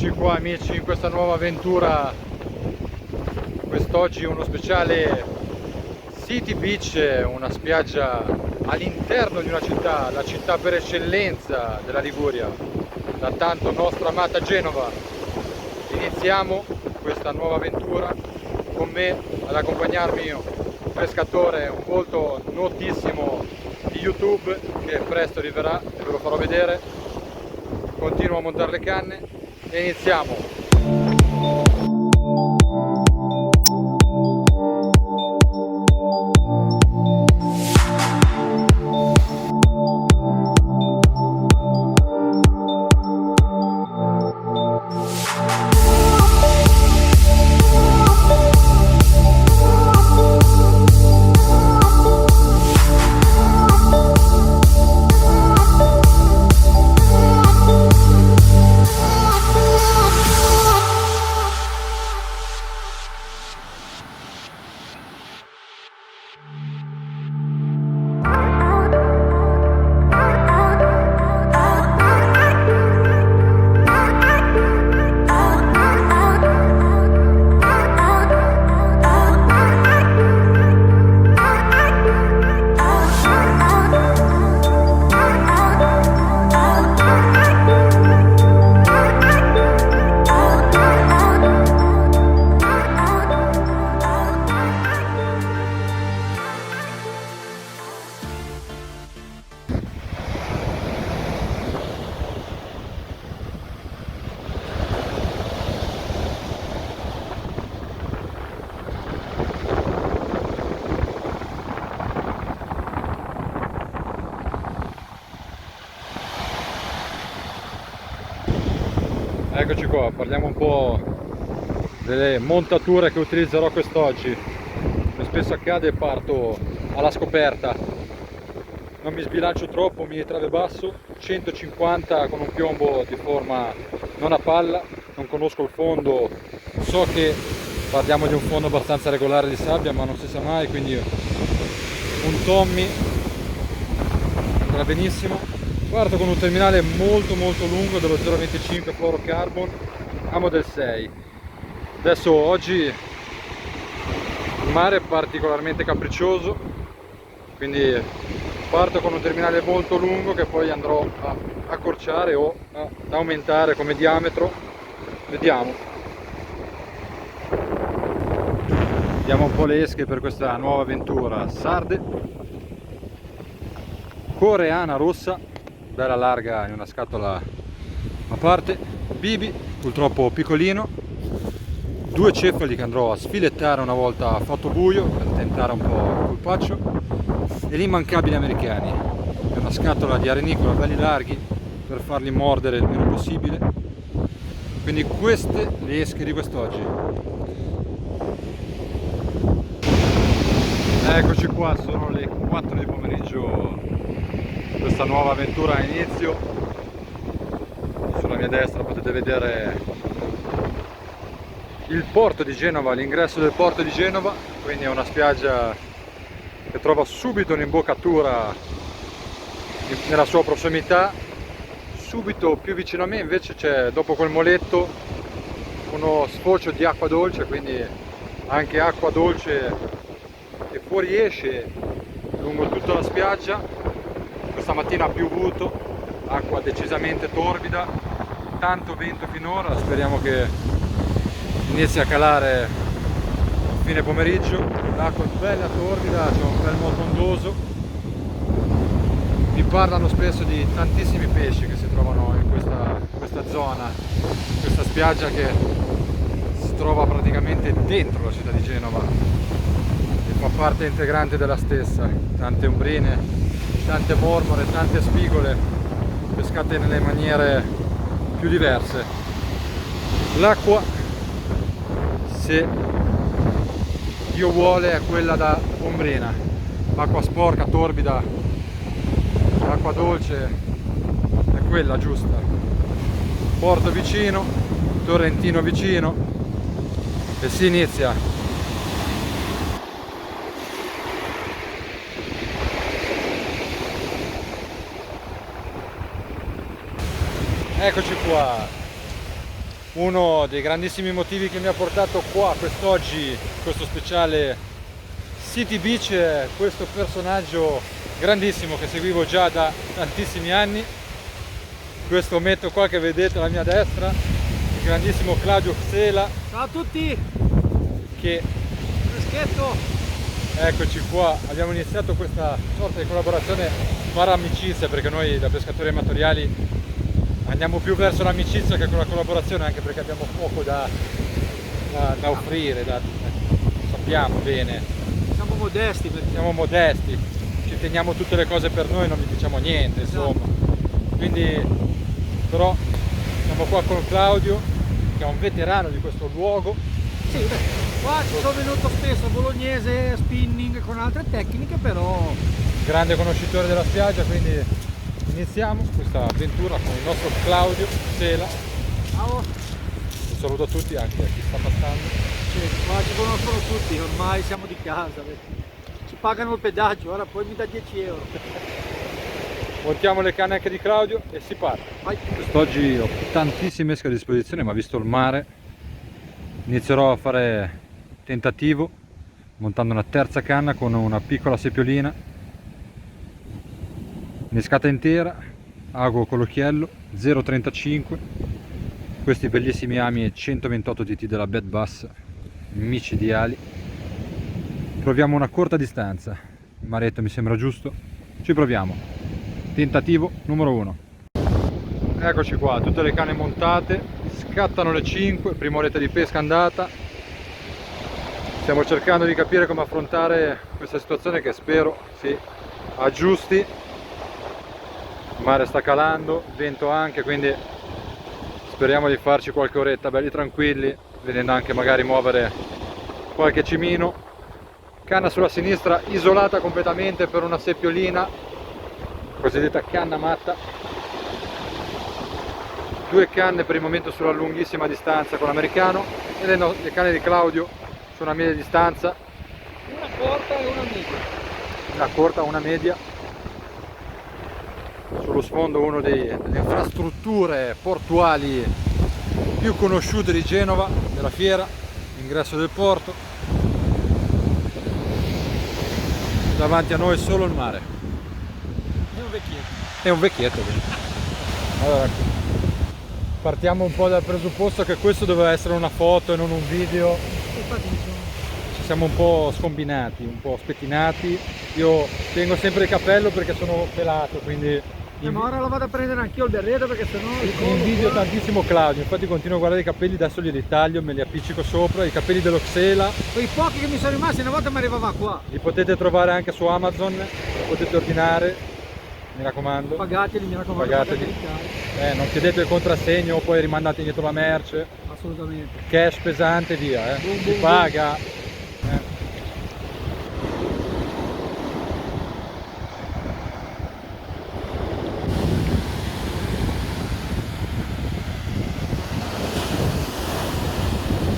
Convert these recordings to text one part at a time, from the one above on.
Eccoci qua amici in questa nuova avventura. Quest'oggi uno speciale City Beach, una spiaggia all'interno di una città, la città per eccellenza della Liguria, la tanto nostra amata Genova. Iniziamo questa nuova avventura con me ad accompagnarmi un pescatore, un volto notissimo di YouTube che presto arriverà e ve lo farò vedere. Continuo a montare le canne e iniziamo. Eccoci qua, parliamo un po' delle montature che utilizzerò quest'oggi. Come spesso accade parto alla scoperta, non mi sbilancio troppo, mini trave basso, 150 con un piombo di forma non a palla, non conosco il fondo, so che parliamo di un fondo abbastanza regolare di sabbia ma non si sa mai, quindi un Tommy andrà benissimo. Parto con un terminale molto lungo dello 0,25 fluorocarbon a Model 6. Adesso oggi il mare è particolarmente capriccioso, quindi parto con un terminale molto lungo che poi andrò a accorciare o ad aumentare come diametro. Vediamo un po' le esche per questa nuova avventura. Sarde coreana rossa, bella larga in una scatola a parte. Bibi purtroppo piccolino, due cefali che andrò a sfilettare una volta fatto buio per tentare un po' il colpaccio, e l'immancabile americani, è una scatola di arenicola belli larghi per farli mordere il meno possibile. Quindi queste le esche di quest'oggi. Eccoci qua, sono le 4 di pomeriggio, questa nuova avventura ha inizio. Sulla mia destra potete vedere il porto di Genova, l'ingresso del porto di Genova, quindi è una spiaggia che trova subito un'imboccatura nella sua prossimità. Subito più vicino a me invece c'è, dopo quel moletto, uno sfocio di acqua dolce, quindi anche acqua dolce che fuoriesce lungo tutta la spiaggia. Questa mattina ha piovuto, acqua decisamente torbida, tanto vento finora, speriamo che inizi a calare a fine pomeriggio. L'acqua è bella torbida, c'è un bel moto ondoso. Mi parlano spesso di tantissimi pesci che si trovano in questa zona, questa spiaggia che si trova praticamente dentro la città di Genova e fa parte integrante della stessa. Tante umbrine, tante mormore, tante spigole pescate nelle maniere più diverse. L'acqua, se Dio vuole, è quella da ombrina, acqua sporca, torbida, acqua dolce è quella giusta. Porto vicino, torrentino vicino e si inizia. Eccoci qua, uno dei grandissimi motivi che mi ha portato qua quest'oggi, questo speciale City Beach, è questo personaggio grandissimo che seguivo già da tantissimi anni. Questo ometto qua che vedete alla mia destra, il grandissimo Claudio Xela. Ciao a tutti! Che Freschetto! eccoci qua, abbiamo iniziato questa sorta di collaborazione barra amicizia, perché noi da pescatori amatoriali andiamo più verso l'amicizia che con la collaborazione, anche perché abbiamo poco da offrire, sappiamo bene. Siamo modesti perché Siamo modesti, ci teniamo tutte le cose per noi, non vi diciamo niente, insomma. Quindi, però, siamo qua con Claudio, che è un veterano di questo luogo. sì, beh, qua ci sono venuto spesso bolognese, spinning con altre tecniche, però Grande conoscitore della spiaggia, quindi iniziamo questa avventura con il nostro Claudio Xela. ciao! Un saluto a tutti, anche a chi sta passando. Sì, qua ci conoscono tutti, ormai siamo di casa, ci pagano il pedaggio, ora poi mi dà 10 euro. Montiamo le canne anche di Claudio e si parte. Vai. Quest'oggi ho tantissime esche a disposizione, ma visto il mare inizierò a fare tentativo montando una terza canna con una piccola seppiolina, innescata intera, ago con l'occhiello 0,35, questi bellissimi ami 128 TT della Bad Bass micidiali. Proviamo una corta distanza, il maretto mi sembra giusto, ci proviamo. Tentativo numero 1. Eccoci qua, tutte le canne montate, scattano le 5, prima oretta di pesca andata. Stiamo cercando di capire come affrontare questa situazione che spero si aggiusti. Il mare sta calando, vento anche, quindi speriamo di farci qualche oretta belli tranquilli, vedendo anche magari muovere qualche cimino. Canna sulla sinistra isolata completamente per una seppiolina, cosiddetta canna matta. Due canne per il momento sulla lunghissima distanza con l'americano e le canne di Claudio su una media distanza. Una corta e una media. Una corta, una media. Sullo sfondo una delle infrastrutture portuali più conosciute di Genova, della fiera, l'ingresso del porto. Davanti a noi solo il mare. È un vecchietto. È un vecchietto. Allora, partiamo un po' dal presupposto che questo doveva essere una foto e non un video. Infatti mi sono... Ci siamo un po' scombinati, un po' spettinati. Io tengo sempre il cappello perché sono pelato, quindi ma ora lo vado a prendere anch'io il berretto perché sennò invidio tantissimo Claudio. Infatti continuo a guardare i capelli, adesso li ritaglio, me li appiccico sopra, i capelli dello Xela. quei pochi che mi sono rimasti una volta mi arrivava qua. Li potete trovare anche su Amazon, li potete ordinare, mi raccomando. Pagateli, mi raccomando, Pagateli. Non chiedete il contrassegno o poi rimandate indietro la merce. Assolutamente. Cash pesante, via, si paga.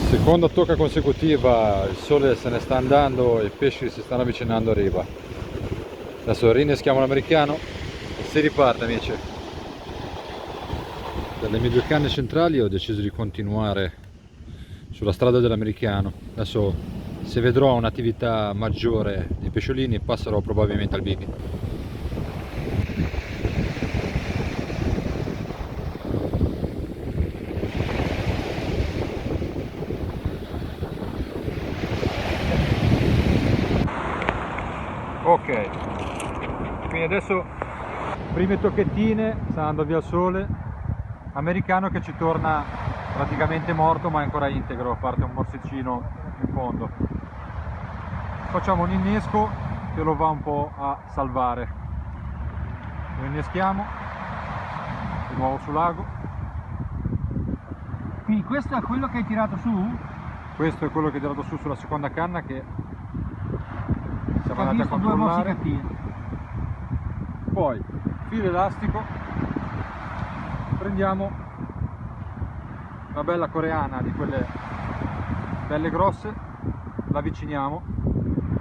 Seconda tocca consecutiva, il sole se ne sta andando e i pesci si stanno avvicinando a riva. Adesso rinneschiamo l'americano e si riparte, amici. Dalle mie due canne centrali ho deciso di continuare sulla strada dell'americano. Adesso, se vedrò un'attività maggiore di pesciolini, passerò probabilmente al bibi. Ok, quindi adesso prime tocchettine, sta andando via il sole, americano che ci torna praticamente morto ma è ancora integro, a parte un morsicino in fondo. Facciamo un innesco che lo va un po' a salvare. Lo inneschiamo di nuovo sul lago. Quindi questo è quello che hai tirato su? Questo è quello che ho tirato su sulla seconda canna, che siamo Ho andati a visto due controllare. morsicatine. Poi filo elastico, prendiamo una bella coreana di quelle belle grosse, la avviciniamo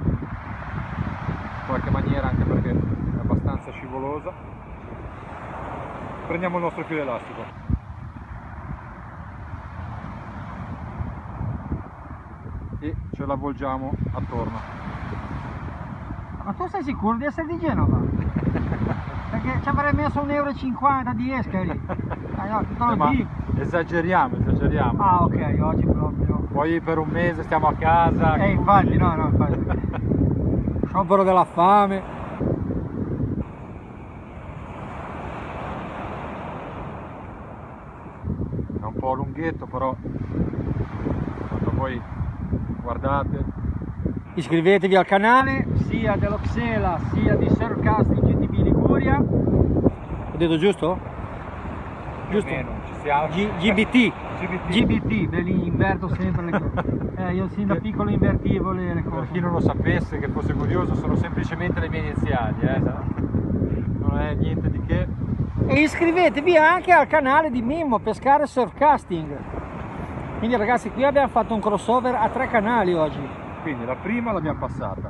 in qualche maniera anche perché è abbastanza scivolosa. Prendiamo il nostro filo elastico, e ce l'avvolgiamo attorno. Ma tu sei sicuro di essere di Genova? Perché ci avrei messo 1,50 € di escari. No, te lo Ma dico. esageriamo. Ah, ok, oggi proprio. Poi per un mese stiamo a casa. Infatti, infatti. Sciopero della fame. È un po' lunghetto, però quando poi guardate. Iscrivetevi al canale sia dello Xela sia di Surfcasting GTB Liguria. Ho detto giusto? Giusto? Meno, ci siamo. GBT, ve li inverto sempre le cose. Io sin da piccolo invertivo le cose. Per chi non lo sapesse, che fosse curioso, sono semplicemente le mie iniziali, non è niente di che. E iscrivetevi anche al canale di Mimmo Pescare Surfcasting. Quindi ragazzi, qui abbiamo fatto un crossover a 3 canali oggi. Quindi la prima l'abbiamo passata,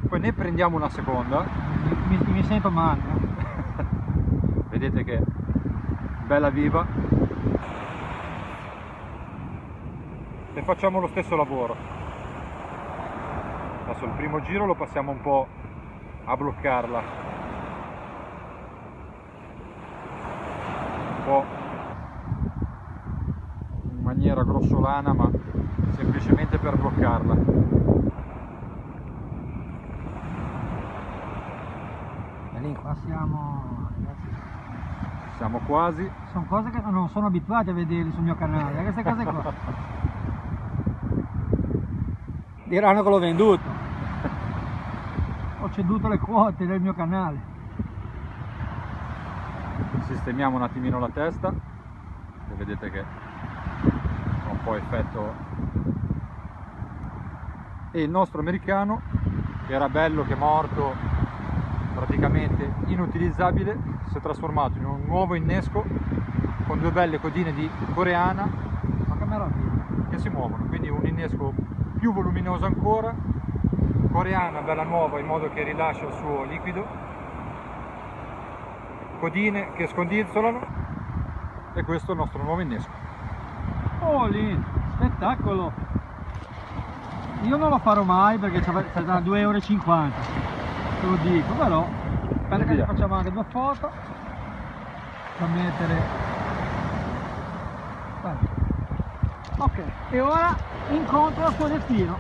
poi ne prendiamo una seconda. Mi sento male. Vedete che bella viva, e facciamo lo stesso lavoro. Adesso il primo giro lo passiamo un po' a bloccarla, un po' in maniera grossolana, ma semplicemente per bloccarla. E lì qua siamo, ragazzi. Siamo quasi. Sono cose che non sono abituati a vederli sul mio canale, queste cose qua. Diranno che l'ho venduto. Ho ceduto le quote del mio canale. Sistemiamo un attimino la testa e vedete che fa un po' effetto. E il nostro americano, che era bello che morto, praticamente inutilizzabile, si è trasformato in un nuovo innesco con 2 belle codine di coreana. Ma che meraviglia! Che si muovono, quindi un innesco più voluminoso ancora, coreana bella nuova in modo che rilascia il suo liquido, codine che scondizolano, e questo è il nostro nuovo innesco. Oh lì, spettacolo! Io non lo farò mai perché c'è da 2,50 €, te lo dico, però aspetta che facciamo anche 2 foto da mettere. Ok, e ora incontro al suo destino.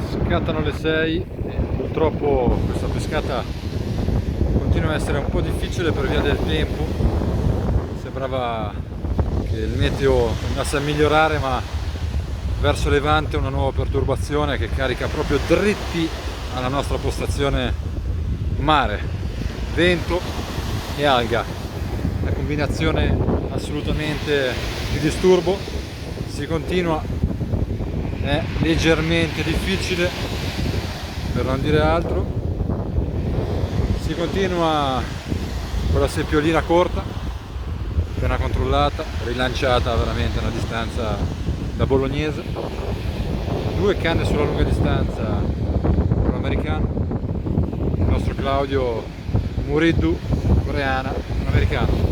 Scattano le 6 e purtroppo questa pescata continua a essere un po' difficile per via del tempo. Sembrava che il meteo andasse a migliorare, ma verso levante una nuova perturbazione che carica proprio dritti alla nostra postazione mare, vento e alga. Una combinazione assolutamente di disturbo. Si continua, è leggermente difficile per non dire altro, si continua con la seppiolina corta, appena controllata, rilanciata veramente a una distanza da bolognese, 2 canne sulla lunga distanza con l'americano, il nostro Claudio Muriddu, coreana, un americano.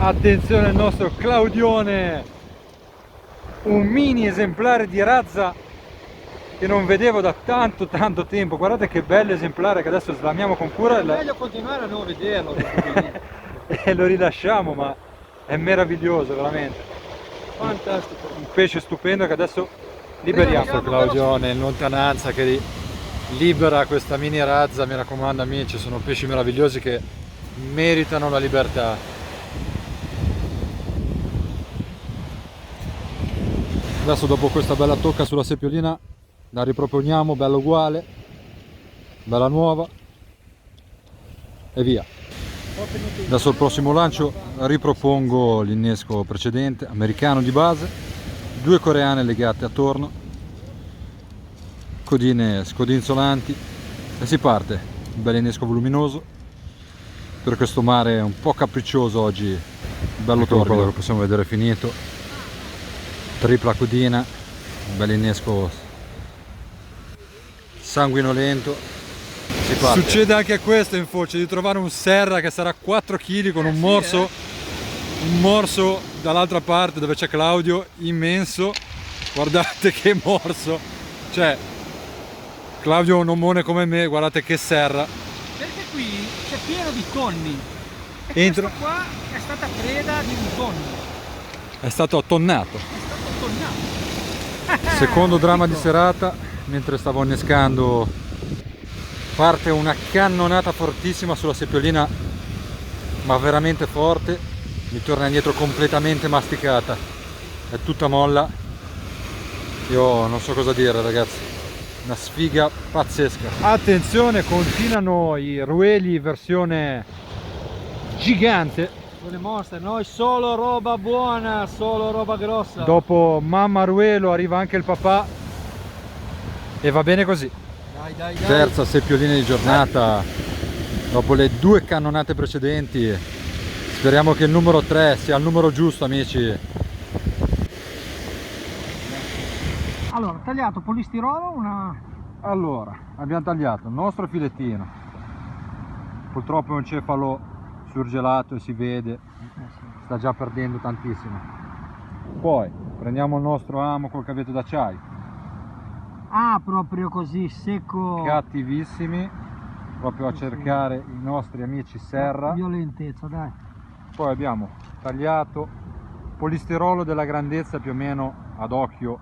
Attenzione al nostro Claudione, un mini esemplare di razza che non vedevo da tanto tempo. Guardate che bello esemplare che adesso slamiamo con cura. È meglio continuare a non vederlo. E lo rilasciamo, ma è meraviglioso veramente. Fantastico. Un pesce stupendo che adesso liberiamo. Il Claudione in lontananza che libera questa mini razza. Mi raccomando amici, sono pesci meravigliosi che meritano la libertà. Adesso dopo questa bella tocca sulla seppiolina la riproponiamo bella uguale, bella nuova e via. Adesso il prossimo lancio ripropongo l'innesco precedente, americano di base, 2 coreane legate attorno, codine scodinzolanti e si parte. Un bel innesco voluminoso per questo mare un po' capriccioso oggi, bello torbido, lo possiamo vedere finito. Tripla codina, un bel innesco sanguinolento. si parte. Succede anche a questo in Foce, di trovare un serra che sarà 4 kg con un morso dall'altra parte dove c'è Claudio, immenso. Guardate che morso, cioè Claudio è un omone come me, guardate che serra. Perché qui c'è pieno di tonni. Entro. Questo qua è stata preda di un tonno. È stato attonnato. È stato tonnato. Secondo dramma di serata, mentre stavo innescando, parte una cannonata fortissima sulla seppiolina, ma veramente forte, mi torna indietro completamente masticata, è tutta molla. Io non so cosa dire, ragazzi, una sfiga pazzesca. Attenzione, continuano i rueli versione gigante. Con le mostre, noi solo roba buona, solo roba grossa. Dopo mamma ruelo arriva anche il papà e va bene così. Dai. Terza seppiolina di giornata dopo le 2 cannonate precedenti. Speriamo che il numero 3 sia il numero giusto, amici. Allora, tagliato polistirolo, Allora, abbiamo tagliato il nostro filettino, purtroppo è un cefalo surgelato e si vede, sta già perdendo tantissimo. Poi prendiamo il nostro amo col cavetto d'acciaio, proprio così, secco. cattivissimi, proprio a cercare i nostri amici serra. Violentezza, dai. Poi abbiamo tagliato polistirolo della grandezza più o meno ad occhio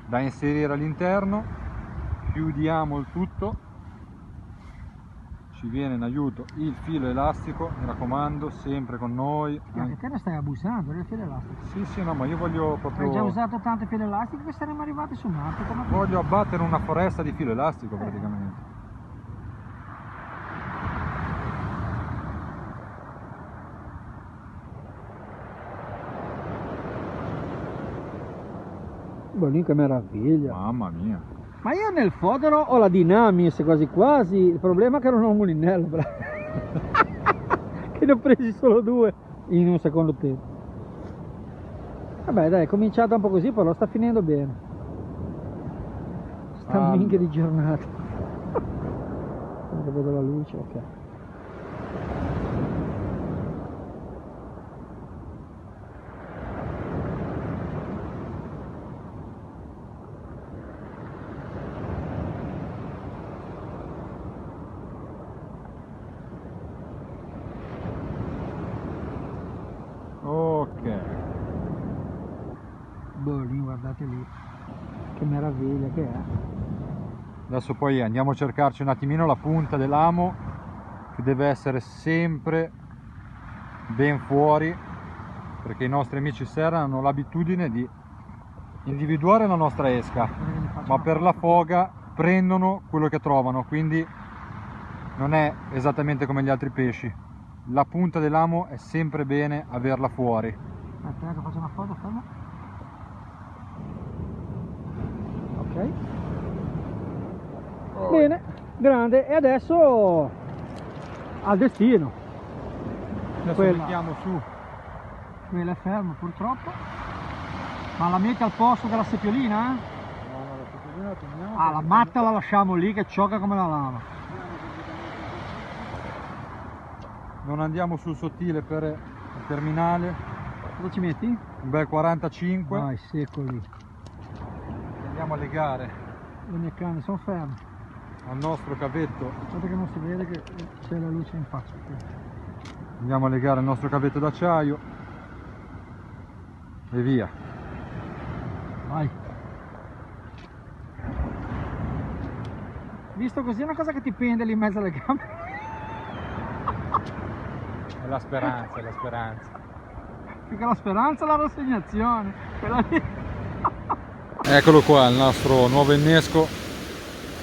da inserire all'interno. Chiudiamo il tutto, ci viene in aiuto il filo elastico, mi raccomando, sempre con noi. Anche te ne stai abusando del filo elastico. Sì, no, ma io voglio proprio... Hai già usato tanto filo elastico che saremmo arrivati su Marte. Voglio abbattere una foresta di filo elastico praticamente. Lì che meraviglia. Mamma mia. Ma io nel fodero ho la Dynamis quasi quasi, il problema è che non ho un mulinello, che ne ho presi solo 2 in un secondo tempo. Vabbè dai, è cominciata un po' così, però sta finendo bene. Sta minchia di giornata. Quando vedo la luce, ok. Guardate lì, che meraviglia che è. Adesso poi andiamo a cercarci un attimino la punta dell'amo, che deve essere sempre ben fuori, perché i nostri amici serra hanno l'abitudine di individuare la nostra esca, ma per la foga prendono quello che trovano, quindi non è esattamente come gli altri pesci. La punta dell'amo è sempre bene averla fuori. Aspetta che faccio una foto, fermo. Ok, bene, grande, e adesso al destino. Adesso mettiamo su. Quella è ferma purtroppo, ma la metti al posto della seppiolina? No, la seppiolina la teniamo. La matta la lasciamo lì che ciocca come la lama. Non andiamo sul sottile per il terminale. Cosa ci metti? Un bel 45. Vai, secco lì. Andiamo a legare Le mie canne sono ferme. al nostro cavetto. Guarda che non si vede che c'è la luce in faccia. Andiamo a legare il nostro cavetto d'acciaio e via. Vai. Visto così è una cosa che ti pende lì in mezzo alle gambe. È la speranza, è la speranza. Più che la speranza, la rassegnazione. Quella lì. Eccolo qua il nostro nuovo innesco,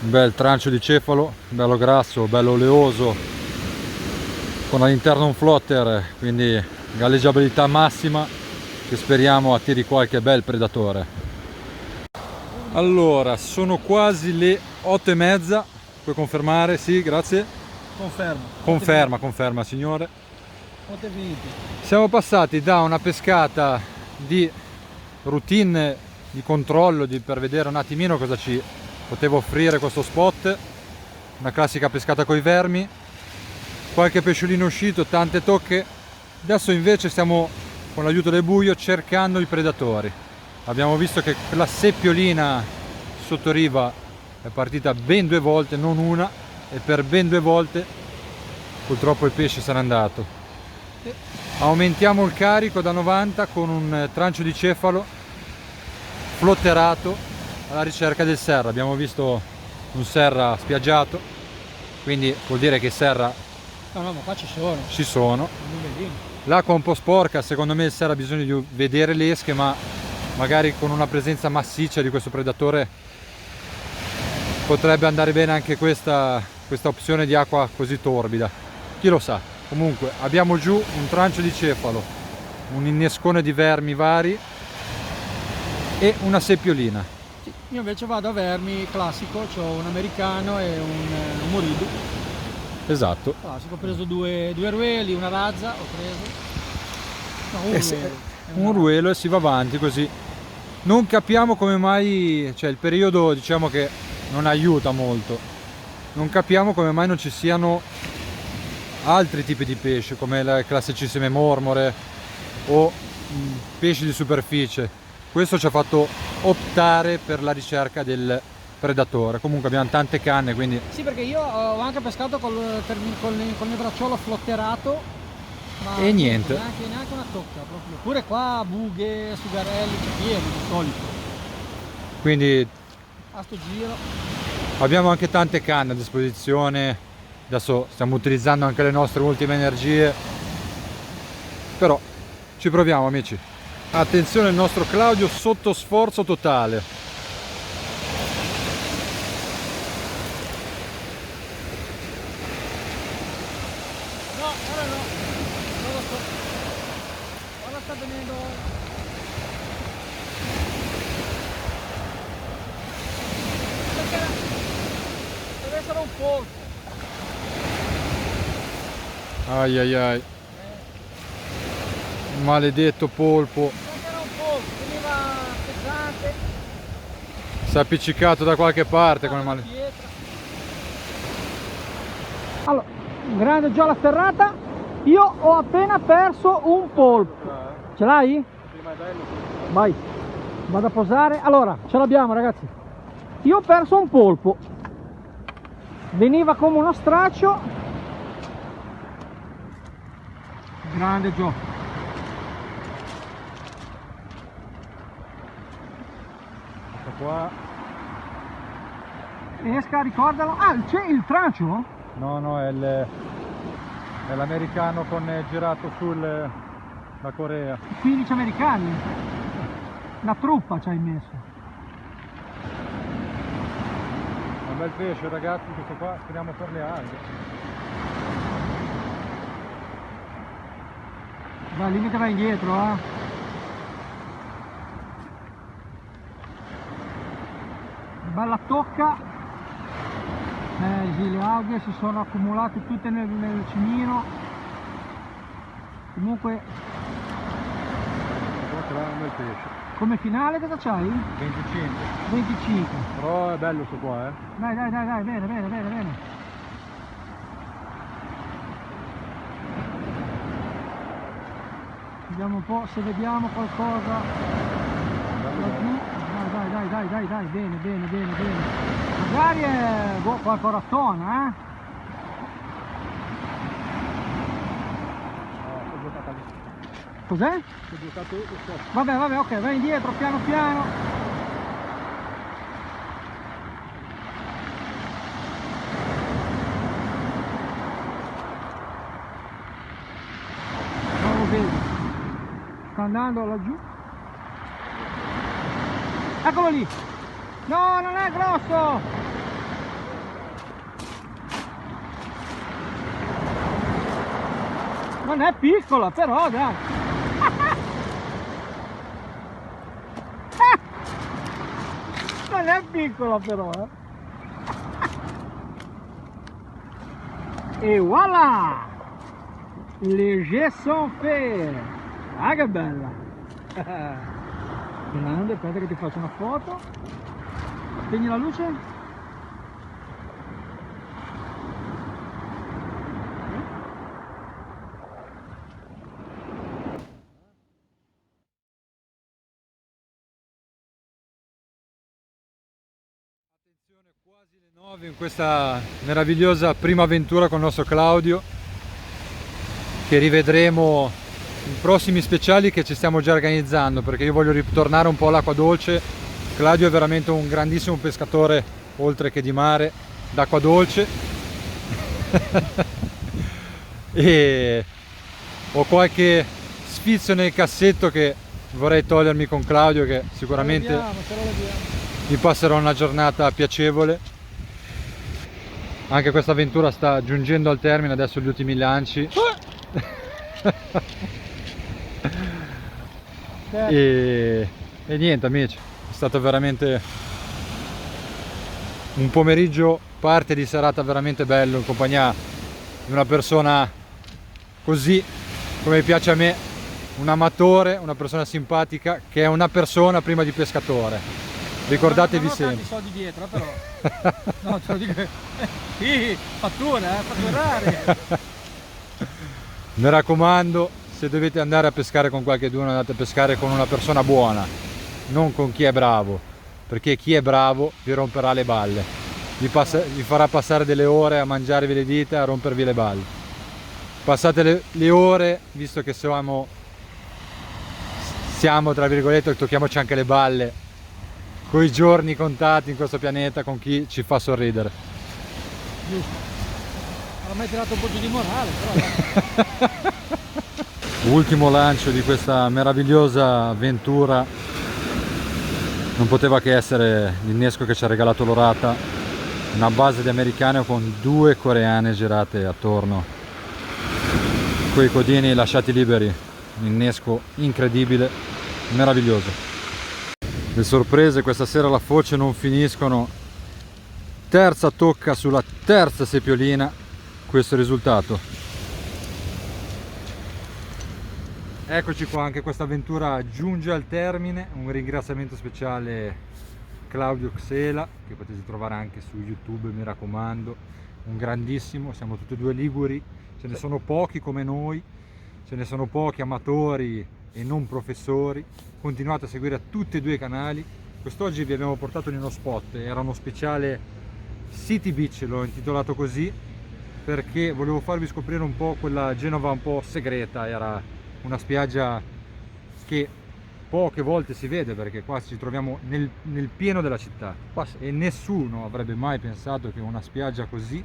un bel trancio di cefalo, bello grasso, bello oleoso, con all'interno un flotter, quindi galleggiabilità massima, che speriamo attiri qualche bel predatore. Allora, sono quasi le 8:30, puoi confermare? Sì, grazie. Confermo. Conferma signore. 8:20. Siamo passati da una pescata di routine, di controllo, per vedere un attimino cosa ci poteva offrire questo spot, una classica pescata coi vermi, qualche pesciolino uscito, tante tocche. Adesso invece stiamo, con l'aiuto del buio, cercando i predatori. Abbiamo visto che la seppiolina sotto riva è partita ben 2 volte, non una, e per ben 2 volte purtroppo il pesce se n'è andato. Aumentiamo il carico da 90 con un trancio di cefalo flotterato alla ricerca del serra. Abbiamo visto un serra spiaggiato, quindi vuol dire che serra No, ma qua ci sono. ci sono. Non vedi? L'acqua è un po' sporca, secondo me il serra ha bisogno di vedere le esche, ma magari con una presenza massiccia di questo predatore potrebbe andare bene anche questa opzione di acqua così torbida. Chi lo sa. Comunque abbiamo giù un trancio di cefalo, un innescone di vermi vari e una seppiolina. Sì, io invece vado a vermi classico, ho un americano e un morido. Esatto. Classico, ho preso due rueli, una razza, ho preso. No, un ruelo. Un ruelo e si va avanti così. Non capiamo come mai, cioè il periodo diciamo che non aiuta molto. Non capiamo come mai non ci siano altri tipi di pesce come le classicissime mormore o pesci di superficie. Questo ci ha fatto optare per la ricerca del predatore. Comunque abbiamo tante canne, quindi Sì, perché io ho anche pescato col mio bracciolo flotterato, ma E niente. neanche una tocca proprio. Pure qua bughe, sugarelli, c'è pieno di solito. quindi A sto giro. abbiamo anche tante canne a disposizione. Adesso stiamo utilizzando anche le nostre ultime energie, però ci proviamo, amici. Attenzione, il nostro Claudio sotto sforzo totale. No, ora no. Non lo so. Ora sta venendo. Perché deve essere un polpo. Ai ai ai. Maledetto polpo. Perché era un polpo, veniva pesante. Si è appiccicato da qualche parte come male. Pietra. Allora, grande già la ferrata. Io ho appena perso un polpo. Ce l'hai? Vai, vado a posare. Allora, ce l'abbiamo ragazzi. Io ho perso un polpo. Veniva come uno straccio. Grande Gio. Ecco qua. Esca, ricordalo. Ah, c'è il trancio? No, è l'americano con girato sul la Corea. 15 americani. Una truppa ci hai messo. Un bel pesce ragazzi, questo qua, speriamo per le alghe. Dai, lì che vai indietro, Bella tocca. Sì, le alghe si sono accumulate tutte nel cimino. Comunque, Qua un bel pesce. come finale cosa c'hai? 25. 25. Però è bello sto qua, Dai, bene. Vediamo un po' se vediamo qualcosa laggiù. Dai, bene. Magari è qualche rattona, Sono bloccata lì. Cos'è? Sono bloccato io, Vabbè, ok, vai indietro piano. Non lo vedo. Sta andando laggiù. Eccolo lì. No, non è grosso. Non è piccola, però dai. Non è piccola però, E voilà! Les jets sont faits! Ah che bella! Grande, aspetta che ti faccio una foto. Spegni la luce. quasi le 9 in questa meravigliosa prima avventura con il nostro Claudio, che rivedremo in prossimi speciali che ci stiamo già organizzando, perché io voglio ritornare un po' all'acqua dolce. Claudio è veramente un grandissimo pescatore, oltre che di mare, d'acqua dolce. E ho qualche sfizio nel cassetto che vorrei togliermi con Claudio, che sicuramente mi passerò una giornata piacevole. Anche questa avventura sta giungendo al termine, adesso gli ultimi lanci. e niente amici, è stato veramente un pomeriggio, parte di serata veramente bello in compagnia di una persona così come piace a me, un amatore, una persona simpatica, che è una persona prima di pescatore. Ricordatevi sempre. Non ho tanti soldi dietro, però. No, te lo dico. Sì, fattura, fatturare. Mi raccomando, se dovete andare a pescare con qualcuno, andate a pescare con una persona buona, non con chi è bravo, perché chi è bravo vi romperà le balle, vi farà passare delle ore a mangiarvi le dita, a rompervi le balle. Passate le ore, visto che siamo tra virgolette, tocchiamoci anche le balle, con i giorni contati in questo pianeta, con chi ci fa sorridere. Giusto. Mi hai tirato un po' di morale, però. Ultimo lancio di questa meravigliosa avventura non poteva che essere l'innesco che ci ha regalato l'orata, una base di americane con 2 coreane girate attorno, con i codini lasciati liberi, un innesco incredibile, meraviglioso. Le sorprese questa sera alla foce non finiscono, terza tocca sulla terza sepiolina, questo è il risultato. Eccoci qua, anche questa avventura giunge al termine. Un ringraziamento speciale a Claudio Xela, che potete trovare anche su YouTube, mi raccomando, un grandissimo. Siamo tutti e due liguri, ce ne sono pochi come noi, ce ne sono pochi amatori e non professori. Continuate a seguire tutti e due i canali. Quest'oggi vi abbiamo portato in uno spot, era uno speciale City Beach, l'ho intitolato così perché volevo farvi scoprire un po' quella Genova un po' segreta. Era una spiaggia che poche volte si vede, perché qua ci troviamo nel pieno della città e nessuno avrebbe mai pensato che una spiaggia così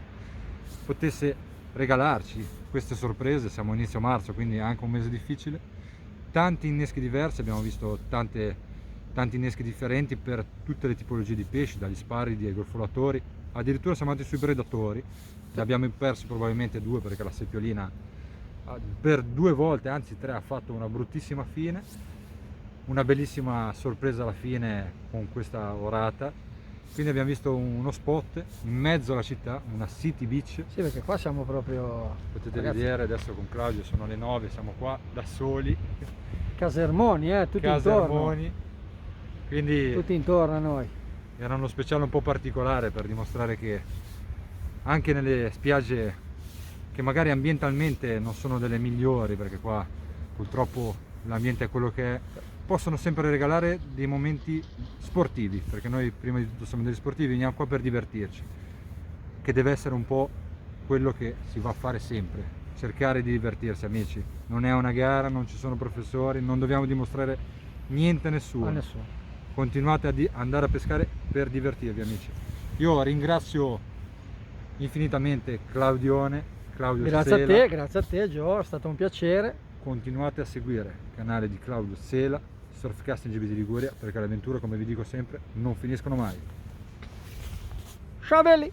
potesse regalarci queste sorprese. Siamo inizio marzo, quindi è anche un mese difficile. Tanti inneschi diversi, abbiamo visto tanti inneschi differenti per tutte le tipologie di pesci, dagli sparidi ai golfolatori, addirittura siamo andati sui predatori. Ne abbiamo persi probabilmente 2, perché la sepiolina per 2 volte, anzi 3, ha fatto una bruttissima fine. Una bellissima sorpresa alla fine con questa orata. Quindi abbiamo visto uno spot in mezzo alla città, una City Beach. Sì, perché qua siamo proprio... Potete vedere adesso con Claudio, sono le 9, siamo qua da soli. Casermoni, tutti Casermoni. intorno. Quindi tutti intorno a noi. Era uno speciale un po' particolare per dimostrare che anche nelle spiagge che magari ambientalmente non sono delle migliori, perché qua purtroppo l'ambiente è quello che è, possono sempre regalare dei momenti sportivi, perché noi prima di tutto siamo degli sportivi, veniamo qua per divertirci, che deve essere un po' quello che si va a fare sempre, cercare di divertirsi amici. Non è una gara, non ci sono professori, non dobbiamo dimostrare niente a nessuno. Continuate ad andare a pescare per divertirvi amici. Io ringrazio infinitamente Claudio Xela. Grazie a te Gio, è stato un piacere. Continuate a seguire il canale di Claudio Xela, Surfcasting GB di Liguria, perché le avventure, come vi dico sempre, non finiscono mai. Ciao belli!